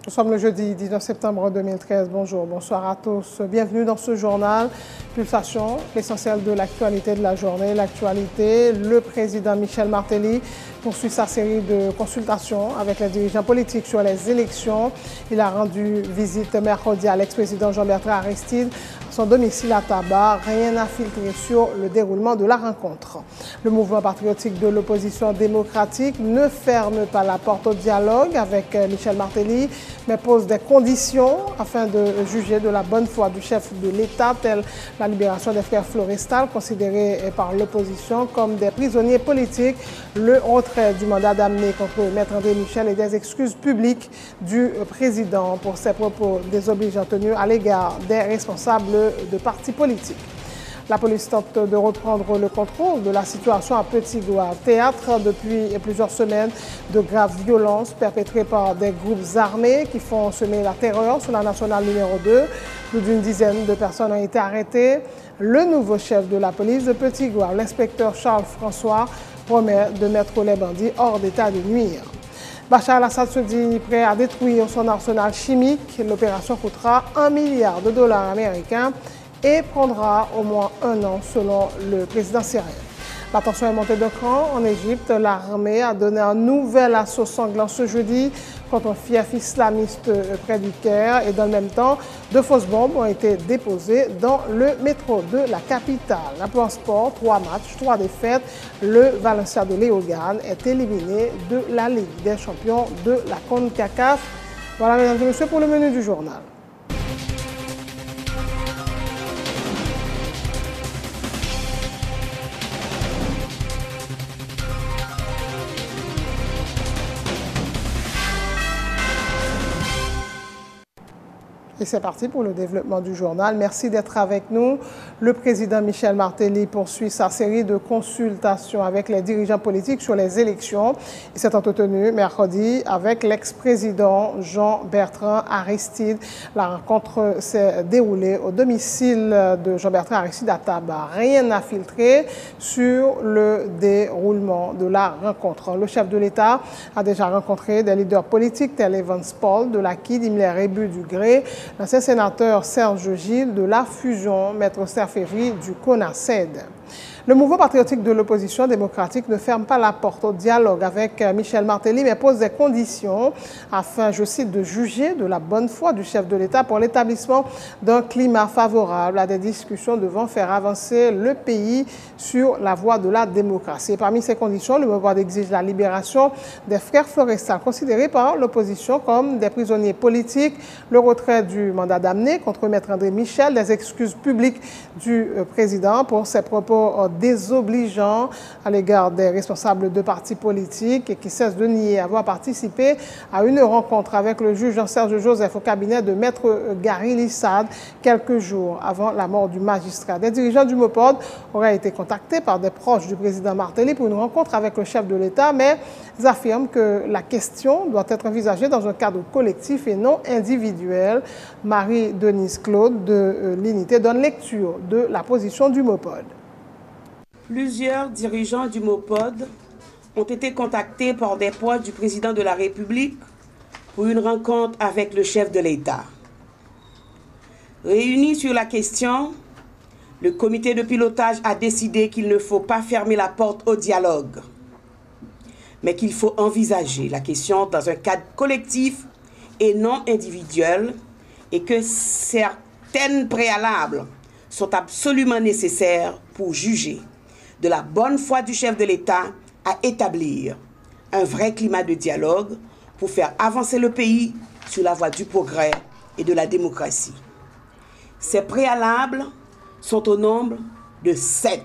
Nous sommes le jeudi 19 septembre 2013. Bonjour, bonsoir à tous. Bienvenue dans ce journal Pulsation, l'essentiel de l'actualité de la journée. L'actualité, le président Michel Martelly poursuit sa série de consultations avec les dirigeants politiques sur les élections. Il a rendu visite mercredi à l'ex-président Jean-Bertrand Aristide à son domicile à Tabar. Rien n'a filtré sur le déroulement de la rencontre. Le mouvement patriotique de l'opposition démocratique ne ferme pas la porte au dialogue avec Michel Martelly, mais pose des conditions afin de juger de la bonne foi du chef de l'État, telle la libération des frères Florestal, considérés par l'opposition comme des prisonniers politiques, le retrait du mandat d'amener contre Maître André Michel et des excuses publiques du président pour ses propos désobligeants tenus à l'égard des responsables de partis politiques. La police tente de reprendre le contrôle de la situation à Petit-Goâve, théâtre depuis plusieurs semaines de graves violences perpétrées par des groupes armés qui font semer la terreur sur la nationale numéro 2. Plus d'une dizaine de personnes ont été arrêtées. Le nouveau chef de la police de Petit-Goâve, l'inspecteur Charles François, promet de mettre les bandits hors d'état de nuire. Bachar al-Assad se dit prêt à détruire son arsenal chimique. L'opération coûtera $1 milliard américains et prendra au moins 1 an selon le président syrien. La tension est montée de cran en Égypte. L'armée a donné un nouvel assaut sanglant ce jeudi contre un fief islamiste près du Caire et dans le même temps, 2 fausses bombes ont été déposées dans le métro de la capitale. En sport, 3 matchs, 3 défaites. Le Valencia de Léogane est éliminé de la Ligue des champions de la CONCACAF. Voilà, mesdames et messieurs, pour le menu du journal. Et c'est parti pour le développement du journal. Merci d'être avec nous. Le président Michel Martelly poursuit sa série de consultations avec les dirigeants politiques sur les élections. Il s'est entretenu mercredi avec l'ex-président Jean-Bertrand Aristide. La rencontre s'est déroulée au domicile de Jean-Bertrand Aristide à Tabar. Rien n'a filtré sur le déroulement de la rencontre. Le chef de l'État a déjà rencontré des leaders politiques tels Evans Paul de l'Acquis, Himmler Rébu du Gré, l'ancien sénateur Serge Gilles de la Fusion, Maître Serfévry du CONACED. Le mouvement patriotique de l'opposition démocratique ne ferme pas la porte au dialogue avec Michel Martelly, mais pose des conditions afin, je cite, de juger de la bonne foi du chef de l'État pour l'établissement d'un climat favorable à des discussions devant faire avancer le pays sur la voie de la démocratie. Et parmi ces conditions, le mouvement exige la libération des frères Florestal, considérés par l'opposition comme des prisonniers politiques, le retrait du mandat d'amener contre Maître André Michel, des excuses publiques du président pour ses propos désobligeants à l'égard des responsables de partis politiques et qui cessent de nier avoir participé à une rencontre avec le juge Jean-Serge Joseph au cabinet de Maître Gary Lissade quelques jours avant la mort du magistrat. Des dirigeants du MOPOD auraient été contactés par des proches du président Martelly pour une rencontre avec le chef de l'État, mais ils affirment que la question doit être envisagée dans un cadre collectif et non individuel. Marie-Denise Claude de l'Unité donne lecture de la position du MOPOD. Plusieurs dirigeants du MOPOD ont été contactés par des proches du président de la République pour une rencontre avec le chef de l'État. Réunis sur la question, le comité de pilotage a décidé qu'il ne faut pas fermer la porte au dialogue, mais qu'il faut envisager la question dans un cadre collectif et non individuel et que certaines préalables sont absolument nécessaires pour juger de la bonne foi du chef de l'État à établir un vrai climat de dialogue pour faire avancer le pays sur la voie du progrès et de la démocratie. Ces préalables sont au nombre de 7.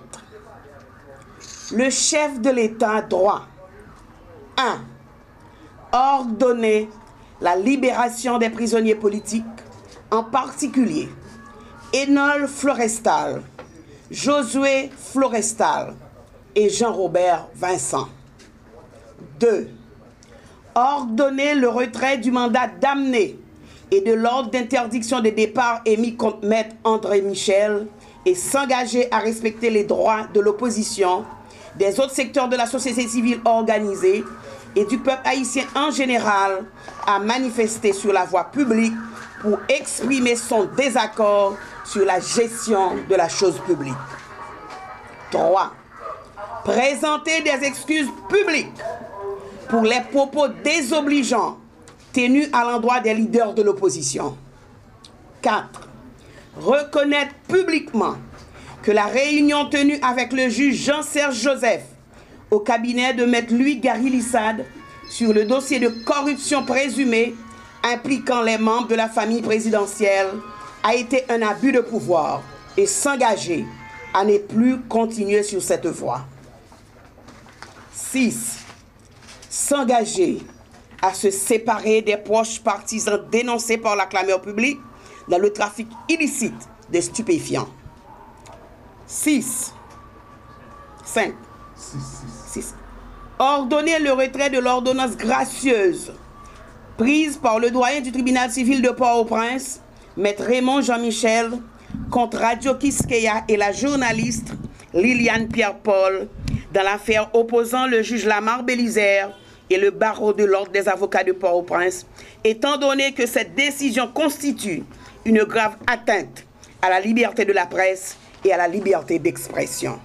Le chef de l'État doit 1. Ordonner la libération des prisonniers politiques, en particulier Enol Florestal, Josué Florestal et Jean-Robert Vincent. 2. Ordonner le retrait du mandat d'amener et de l'ordre d'interdiction de départ émis contre Maître André Michel et s'engager à respecter les droits de l'opposition, des autres secteurs de la société civile organisée, et du peuple haïtien en général à manifester sur la voie publique pour exprimer son désaccord sur la gestion de la chose publique. 3. Présenter des excuses publiques pour les propos désobligeants tenus à l'endroit des leaders de l'opposition. 4. Reconnaître publiquement que la réunion tenue avec le juge Jean-Serge Joseph au cabinet de Maître Louis Gary-Lissade sur le dossier de corruption présumée impliquant les membres de la famille présidentielle a été un abus de pouvoir et s'engager à ne plus continuer sur cette voie. 6. S'engager à se séparer des proches partisans dénoncés par la clameur publique dans le trafic illicite de stupéfiants. 6. Ordonner le retrait de l'ordonnance gracieuse prise par le doyen du tribunal civil de Port-au-Prince, Maître Raymond Jean-Michel, contre Radio Kiskeya et la journaliste Liliane Pierre-Paul dans l'affaire opposant le juge Lamar Bélizaire et le barreau de l'ordre des avocats de Port-au-Prince, étant donné que cette décision constitue une grave atteinte à la liberté de la presse et à la liberté d'expression.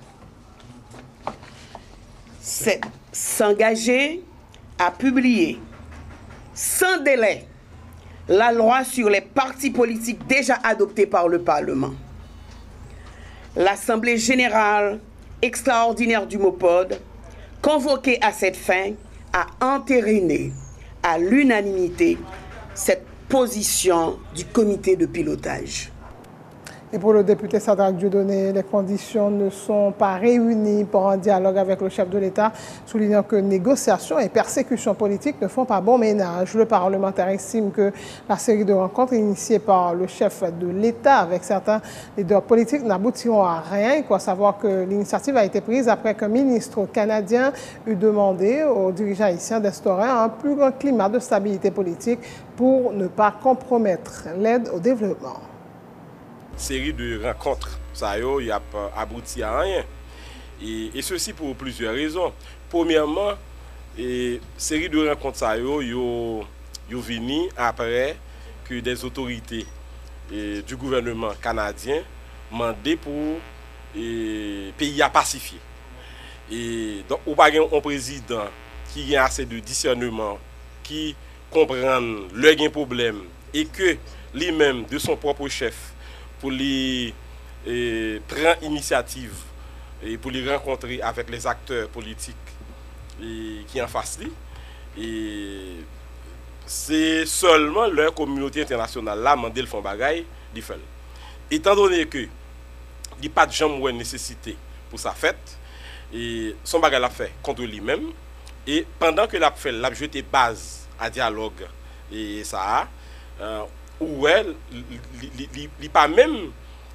7. S'engager à publier sans délai la loi sur les partis politiques déjà adoptée par le Parlement. L'Assemblée générale extraordinaire du MOPOD, convoquée à cette fin, a entériné à l'unanimité cette position du comité de pilotage. Et pour le député Sadraque Dieudonné, les conditions ne sont pas réunies pour un dialogue avec le chef de l'État, soulignant que négociations et persécutions politiques ne font pas bon ménage. Le parlementaire estime que la série de rencontres initiées par le chef de l'État avec certains leaders politiques n'aboutiront à rien. Il faut savoir que l'initiative a été prise après qu'un ministre canadien eut demandé aux dirigeants haïtiens d'instaurer un plus grand climat de stabilité politique pour ne pas compromettre l'aide au développement. Série de rencontres, ça y a abouti à rien. Et ceci pour plusieurs raisons. Premièrement, série de rencontres, ça y venu après que des autorités du gouvernement canadien demandé pour pays à pacifier. Et donc, on n'a pas un président qui a assez de discernement, qui comprend leurs problèmes et que lui-même, de son propre chef, pour les prendre initiative et pour les rencontrer avec les acteurs politiques qui en face lui. Et c'est seulement leur communauté internationale là mandé le fond bagaille di fait. Étant donné que il n'y a pas de jambe ou nécessité pour sa fête et son bagage l'a fait contre lui-même et pendant que l'a fait l'a jeté base à dialogue et ça où elle n'a pas même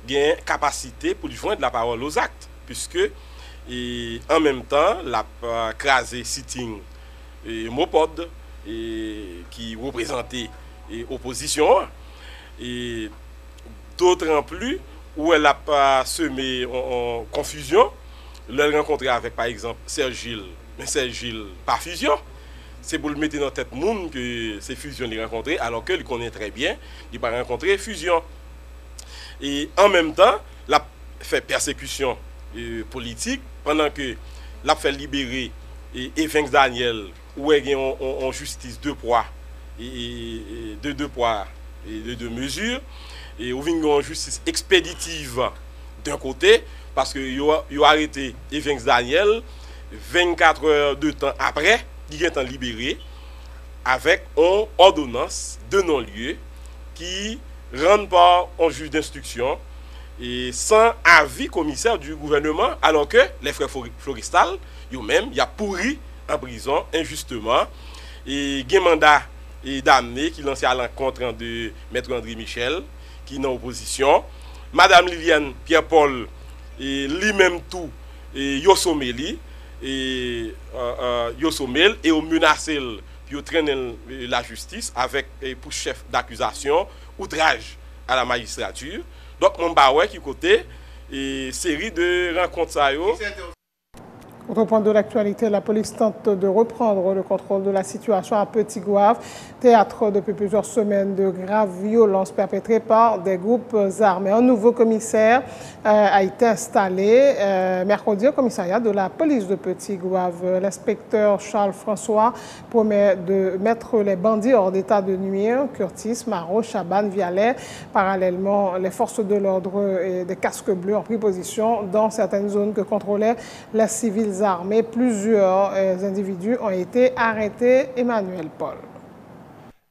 une capacité pour lui joindre la parole aux actes, puisque en même temps, la crasé sitting Mopod qui représentait l'opposition, et d'autres en plus, où elle n'a pas semé en confusion, elle rencontré avec par exemple Serge Gilles, mais Serge Gilles par fusion. C'est pour le mettre dans la tête monde que c'est fusion les rencontrer, alors qu'il connaît très bien, il va rencontrer fusion. Et en même temps, la fait persécution politique pendant que la fait libérer Evans Daniel, où il y a en justice deux poids et deux poids et deux mesures, et où il y a en justice expéditive d'un côté, parce qu'il a arrêté Evans Daniel 24 heures de temps après. Il est libéré avec une ordonnance de non-lieu qui rend pas un juge d'instruction et sans avis commissaire du gouvernement, alors que les frères Floristal, eux-mêmes, il y a pourri en prison injustement et il y a un mandat d'amener qui lancé à l'encontre de Maître André Michel qui est en opposition, Madame Liliane Pierre-Paul et lui-même tout et Yosomeli et Yosomel et au menacé pour traîner la justice avec pour chef d'accusation outrage à la magistrature. Donc mon baoué qui côté et série de rencontres ça yo. Autre point de l'actualité, la police tente de reprendre le contrôle de la situation à Petit-Gouave, théâtre depuis plusieurs semaines de graves violences perpétrées par des groupes armés. Un nouveau commissaire a été installé mercredi au commissariat de la police de Petit-Gouave. L'inspecteur Charles François promet de mettre les bandits hors d'état de nuire, Curtis, Maro, Chaban, Vialet. Parallèlement, les forces de l'ordre et des casques bleus ont pris position dans certaines zones que contrôlaient les civils armés. Plusieurs individus ont été arrêtés. Emmanuel Paul.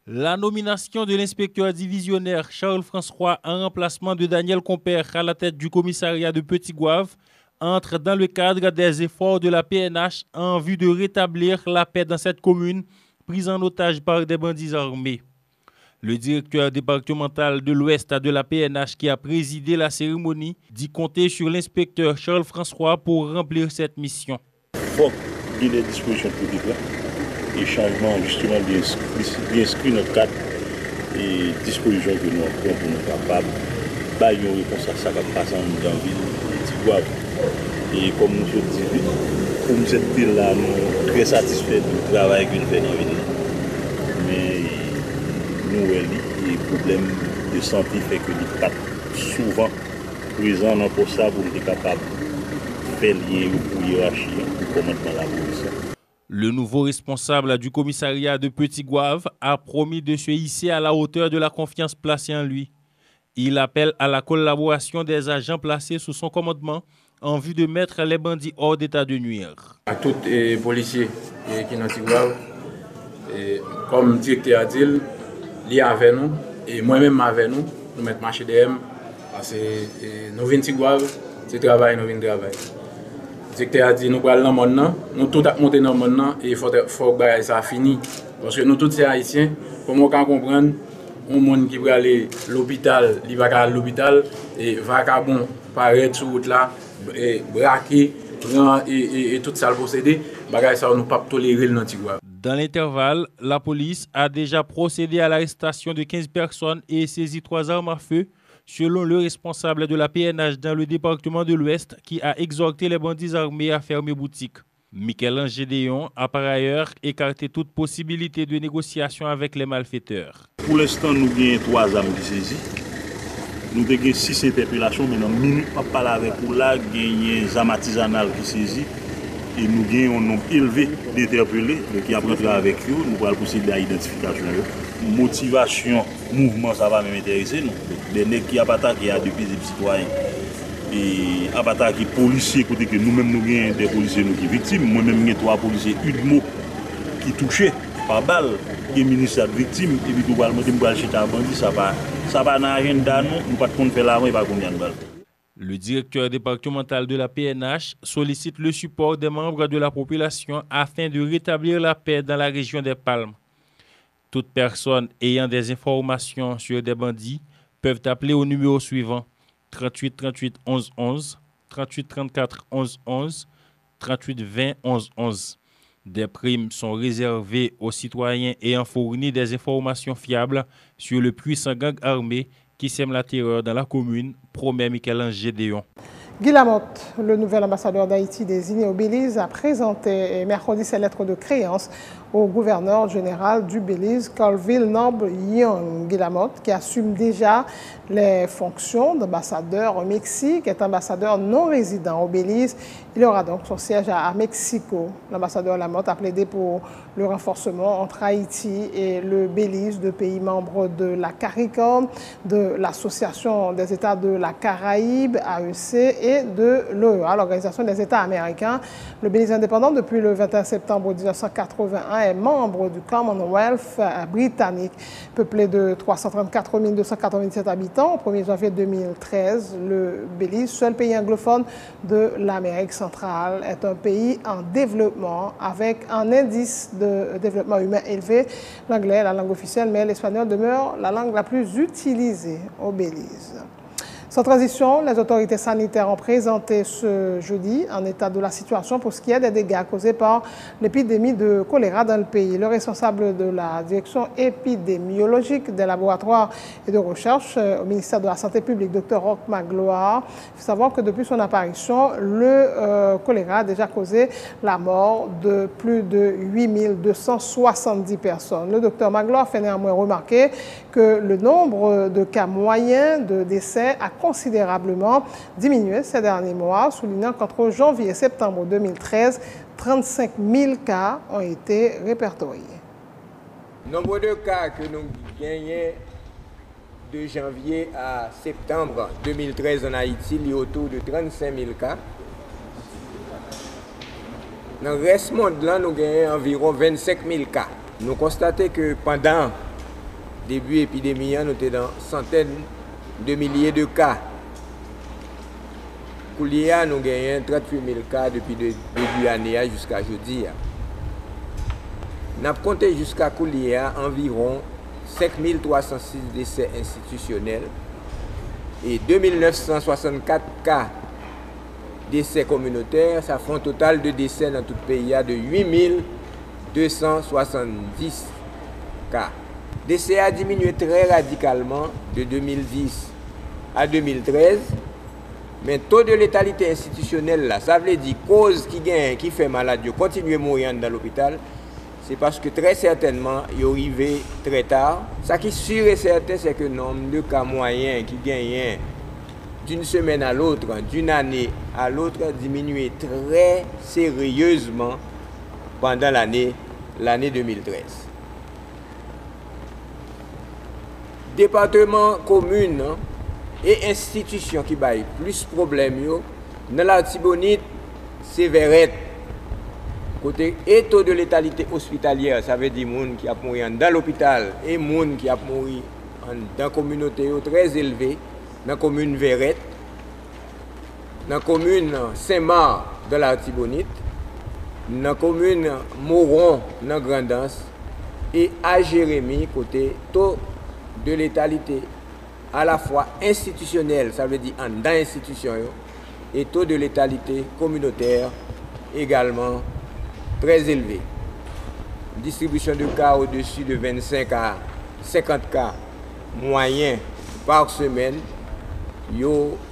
La nomination de l'inspecteur divisionnaire Charles François en remplacement de Daniel Compère à la tête du commissariat de Petit-Gouave entre dans le cadre des efforts de la PNH en vue de rétablir la paix dans cette commune prise en otage par des bandits armés. Le directeur départemental de l'Ouest de la PNH qui a présidé la cérémonie dit compter sur l'inspecteur Charles François pour remplir cette mission. Il faut qu'il y ait des dispositions publiques là, et changements justement bien inscrits dans le cadre et dispositions que nous avons pour nous capables de une réponse à ça qui passe dans la ville de Petit-Gouave. Et comme nous le disons, pour cette ville-là, nous sommes très satisfaits du travail que nous faisons. Mais nous, les problèmes de santé fait que nous sommes pas souvent présents dans pour ça pour être capables de faire lien pour hiérarchie, pour commandement de la police. Le nouveau responsable du commissariat de Petit-Gouave a promis de se hisser à la hauteur de la confiance placée en lui. Il appelle à la collaboration des agents placés sous son commandement en vue de mettre les bandits hors d'état de nuire. À tous les policiers qui sont dans Petit-Gouave, comme directeur a dit, lié avec nous et moi-même avec nous, nous mettons marché DM parce que nous venons Petit-Gouave, c'est travail, nous venons travailler. Le directeur a dit nous allons dans le monde, nous tous monter dans le monde et il faut que ça finisse. Parce que nous tous ces Haïtiens, comme on peut comprendre, un monde qui va aller à l'hôpital, il va à l'hôpital et va bon paraître sur route là, braquer et tout ça le posséder, ça nous pas tolérer dans Petit-Gouave. Dans l'intervalle, la police a déjà procédé à l'arrestation de 15 personnes et saisi 3 armes à feu, selon le responsable de la PNH dans le département de l'Ouest qui a exhorté les bandits armés à fermer boutique. Michel-Ange Gédéon a par ailleurs écarté toute possibilité de négociation avec les malfaiteurs. Pour l'instant, nous avons 3 armes qui saisies. Nous avons 6 interpellations, mais dans une minute, on parle avec vous là, nous avons des armes artisanales qui saisies. Et nous avons un nombre élevé d'interpellés qui apprennent avec eux. Nous allons procéder à l'identification. Motivation, mouvement, ça va même intéresser nous. Les nègres qui ont attaqué depuis des citoyens. Et attaqué les policiers, côté que nous-mêmes nous avons des policiers qui sont victimes. Moi-même, j'ai 3 policiers UDMO qui touchés par balle. Les ministres sont victimes. Et puis, nous allons chercher un bandit. Ça va dans l'agenda, nous ne pouvons pas faire l'arme et pas combien de balles. Le directeur départemental de la PNH sollicite le support des membres de la population afin de rétablir la paix dans la région des Palmes. Toute personne ayant des informations sur des bandits peuvent appeler au numéro suivant 38 38 11 11, 38 34 11 11, 38 20 11 11. Des primes sont réservées aux citoyens ayant fourni des informations fiables sur le puissant gang armé qui sème la terreur dans la commune, promet Michel-Ange Gédéon. Guy Lamotte, le nouvel ambassadeur d'Haïti désigné au Belize, a présenté mercredi ses lettres de créance au gouverneur général du Belize, Colville Noble Young. Guy Lamotte, qui assume déjà les fonctions d'ambassadeur au Mexique, est ambassadeur non résident au Belize. Il aura donc son siège à Mexico. L'ambassadeur Lamotte a plaidé pour le renforcement entre Haïti et le Belize, deux pays membres de la CARICOM, de l'Association des États de la Caraïbe, AEC, et de l'OEA, l'Organisation des États américains. Le Belize indépendant depuis le 21 septembre 1981 est membre du Commonwealth britannique. Peuplé de 334 297 habitants, au 1er janvier 2013, le Belize, seul pays anglophone de l'Amérique centrale, est un pays en développement avec un indice de développement humain élevé. L'anglais est la langue officielle, mais l'espagnol demeure la langue la plus utilisée au Belize. Sans transition, les autorités sanitaires ont présenté ce jeudi un état de la situation pour ce qui est des dégâts causés par l'épidémie de choléra dans le pays. Le responsable de la direction épidémiologique des laboratoires et de recherche au ministère de la Santé publique, Dr Roch Magloire, il faut savoir que depuis son apparition, le choléra a déjà causé la mort de plus de 8270 personnes. Le Dr Magloire fait néanmoins remarquer que le nombre de cas moyens de décès a considérablement diminué ces derniers mois, soulignant qu'entre janvier et septembre 2013, 35 000 cas ont été répertoriés. Le nombre de cas que nous gagnons de janvier à septembre 2013 en Haïti est autour de 35 000 cas. Dans le reste du monde, là, nous gagnons environ 25 000 cas. Nous constatons que pendant le début de l'épidémie, nous étions dans centaines de milliers de cas. Koulia, nous gagnons 38 000 cas depuis le début de l'année jusqu'à aujourd'hui. Nous avons compté jusqu'à Koulia environ 5 306 décès institutionnels et 2 964 cas décès communautaires. Ça fait un total de décès dans tout le pays de 8 270 cas. Le décès a diminué très radicalement de 2010 à 2013, mais le taux de létalité institutionnelle, là, ça veut dire cause qui fait malade, continuer à mourir dans l'hôpital, c'est parce que très certainement, il est arrivé très tard. Ce qui est sûr et certain, c'est que le nombre de cas moyens qui gagnent d'une semaine à l'autre, d'une année à l'autre, a diminué très sérieusement pendant l'année 2013. Département, commune et institutions qui baillent plus de problèmes, dans l'Artibonite, c'est Verrette. Côté et taux de létalité hospitalière, ça veut dire gens qui a mouru dans l'hôpital et gens qui a mouru dans la communauté très élevé, dans la commune Verrette, dans la commune Saint-Marc de l'Artibonite, dans la commune Moron dans Grandance et à Jérémie, côté taux de létalité à la fois institutionnelle, ça veut dire dans l'institution, et taux de létalité communautaire également très élevé. Distribution de cas au-dessus de 25 à 50 cas moyens par semaine,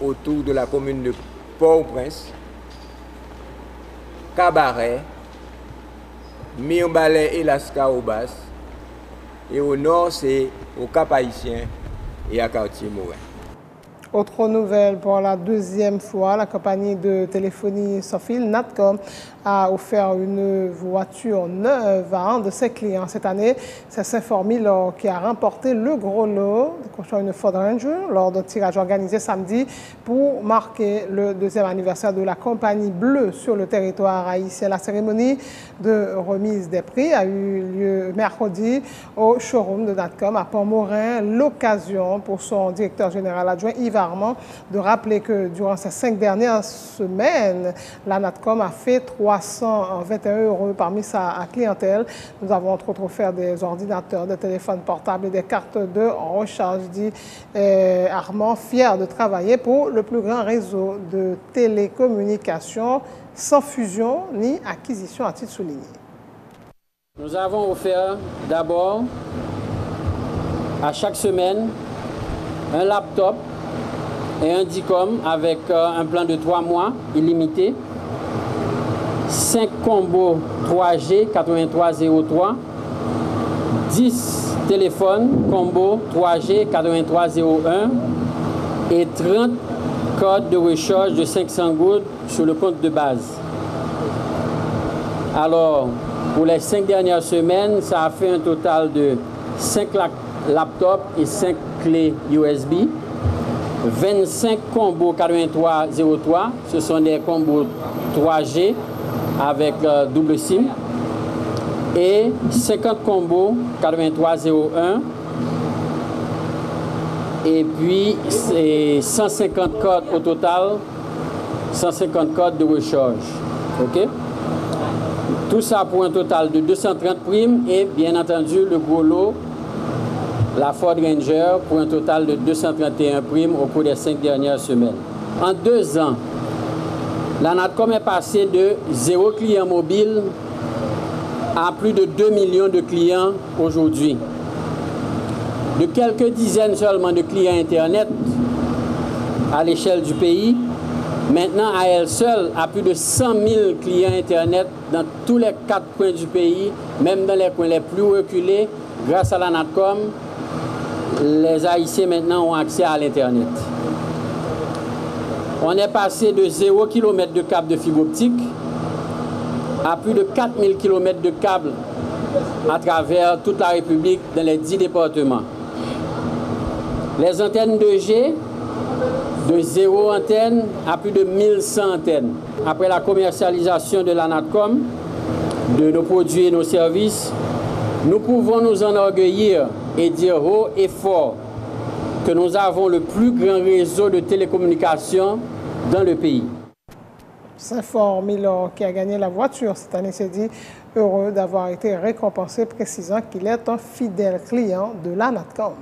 autour de la commune de Port-au-Prince, Cabaret, Mirbalais et Lasca-Aubas, et au nord c'est au Cap-Haïtien et à Cartier-Morin. Autre nouvelle, pour la deuxième fois, la compagnie de téléphonie sans fil, Natcom, a offert une voiture neuve à un de ses clients. Cette année, c'est Saint-Formil qui a remporté le gros lot, une Ford Ranger, lors d'un tirage organisé samedi pour marquer le deuxième anniversaire de la compagnie bleue sur le territoire haïtien. La cérémonie de remise des prix a eu lieu mercredi au showroom de Natcom à Pont-Morin. L'occasion pour son directeur général adjoint Yves Armand de rappeler que durant ces 5 dernières semaines, la Natcom a fait 321 € parmi sa clientèle. Nous avons entre autres offert des ordinateurs, des téléphones portables et des cartes de recharge, dit Armand, fier de travailler pour le plus grand réseau de télécommunications sans fusion ni acquisition, à titre souligné. Nous avons offert d'abord à chaque semaine un laptop et un DICOM avec un plan de 3 mois illimité, 5 combos 3G 8303, 10 téléphones combo 3G 8301 et 30 codes de recharge de 500 gouttes sur le compte de base. Alors, pour les 5 dernières semaines, ça a fait un total de 5 laptops et 5 clés USB. 25 combos 8303, ce sont des combos 3G avec double SIM. Et 50 combos 8301. Et puis, c'est 150 codes au total, 150 codes de recharge. OK? Tout ça pour un total de 230 primes et bien entendu le gros lot, la Ford Ranger pour un total de 231 primes au cours des 5 dernières semaines. En 2 ans, la NATCOM est passée de 0 client mobile à plus de 2 millions de clients aujourd'hui. De quelques dizaines seulement de clients Internet à l'échelle du pays, maintenant à elle seule, à plus de 100 000 clients Internet dans tous les 4 coins du pays, même dans les coins les plus reculés, grâce à la NATCOM, les Haïtiens maintenant ont accès à l'Internet. On est passé de 0 km de câbles de fibre optique à plus de 4000 km de câbles à travers toute la République dans les 10 départements. Les antennes 2G, de 0 antenne à plus de 1100 antennes. Après la commercialisation de la NATCOM, de nos produits et nos services, nous pouvons nous enorgueillir et dire haut et fort que nous avons le plus grand réseau de télécommunications dans le pays. Saint-Fort Milor, qui a gagné la voiture cette année, s'est dit heureux d'avoir été récompensé, précisant qu'il est un fidèle client de la NATCOM.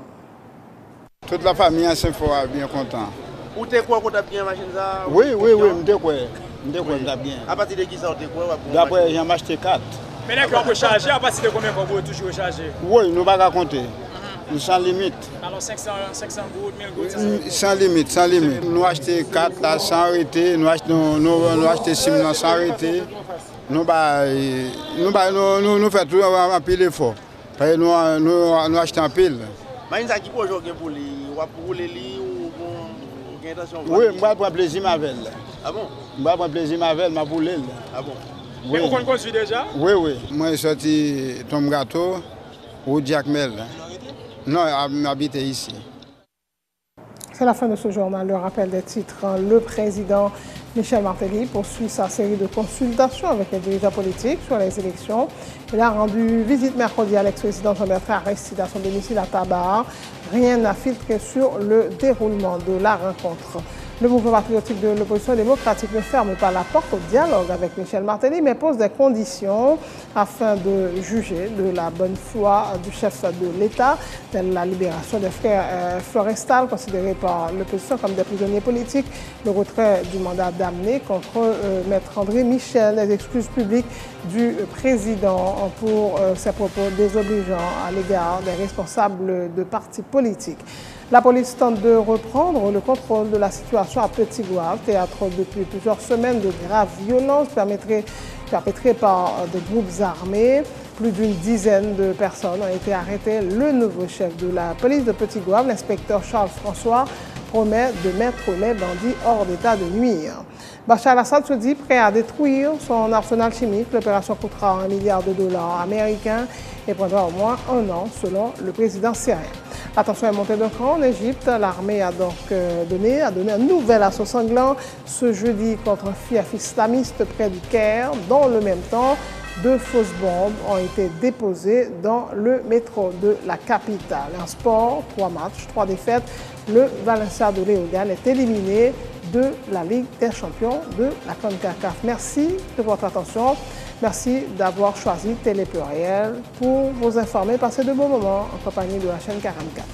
Toute la famille à Saint-Fort est bien content. Ou t'es quoi qu'on t'a bien machine ça? Oui, je quoi bien. À partir de qui ça t'es quoi? D'après, j'en ai acheté 4. Mais là, on peut charger, à partir de combien on peut toujours charger? Oui, nous ne pouvons pas compter. Sans limite. Alors 500 gouttes, 1000 gouttes, sans limite, sans limite. Nous achetons 4 là sans arrêter, nous achetons 6 là sans arrêter. Nous faisons tout un pile d'efforts. Nous achetons un pile. Mais ça qui peut jouer pour lui, ou rouler lui ou intention. Oui, je vais prendre plaisir avec elle. Ah bon? Je vais prendre plaisir avec elle, ma poule. Ah bon? Oui. Mais vous conduisez déjà? Oui. Moi, je suis sorti Tom Gâteau ou Jack Mel. Non, j'habite ici. C'est la fin de ce journal. Le rappel des titres. Le président Michel Martelly poursuit sa série de consultations avec les dirigeants politiques sur les élections. Il a rendu visite mercredi à l'ex-président Jean-Bertrand Aristide à son domicile à Tabar. Rien n'a filtré sur le déroulement de la rencontre. Le mouvement patriotique de l'opposition démocratique ne ferme pas la porte au dialogue avec Michel Martelly, mais pose des conditions afin de juger de la bonne foi du chef de l'État, telle la libération des frères Florestal, considérés par l'opposition comme des prisonniers politiques, le retrait du mandat d'amener contre Maître André Michel, les excuses publiques du président pour ses propos désobligeants à l'égard des responsables de partis politiques. La police tente de reprendre le contrôle de la situation à Petit-Gouave, théâtre depuis plusieurs semaines de graves violences perpétrées par des groupes armés. Plus d'une dizaine de personnes ont été arrêtées. Le nouveau chef de la police de Petit-Gouave, l'inspecteur Charles François, promet de mettre les bandits hors d'état de nuire. Bachar al-Assad se dit prêt à détruire son arsenal chimique. L'opération coûtera $1 milliard américains et prendra au moins 1 an, selon le président syrien. La tension est montée d'un cran en Égypte. L'armée a donc donné un nouvel assaut sanglant ce jeudi contre un fief islamiste près du Caire. Dans le même temps, 2 fausses bombes ont été déposées dans le métro de la capitale. En sport, 3 matchs, 3 défaites. Le Valencia de Léogane est éliminé de la Ligue des champions de la CONCACAF. Merci de votre attention. Merci d'avoir choisi Télé Pluriel pour vous informer. Passez de bons moments en compagnie de la chaîne 44.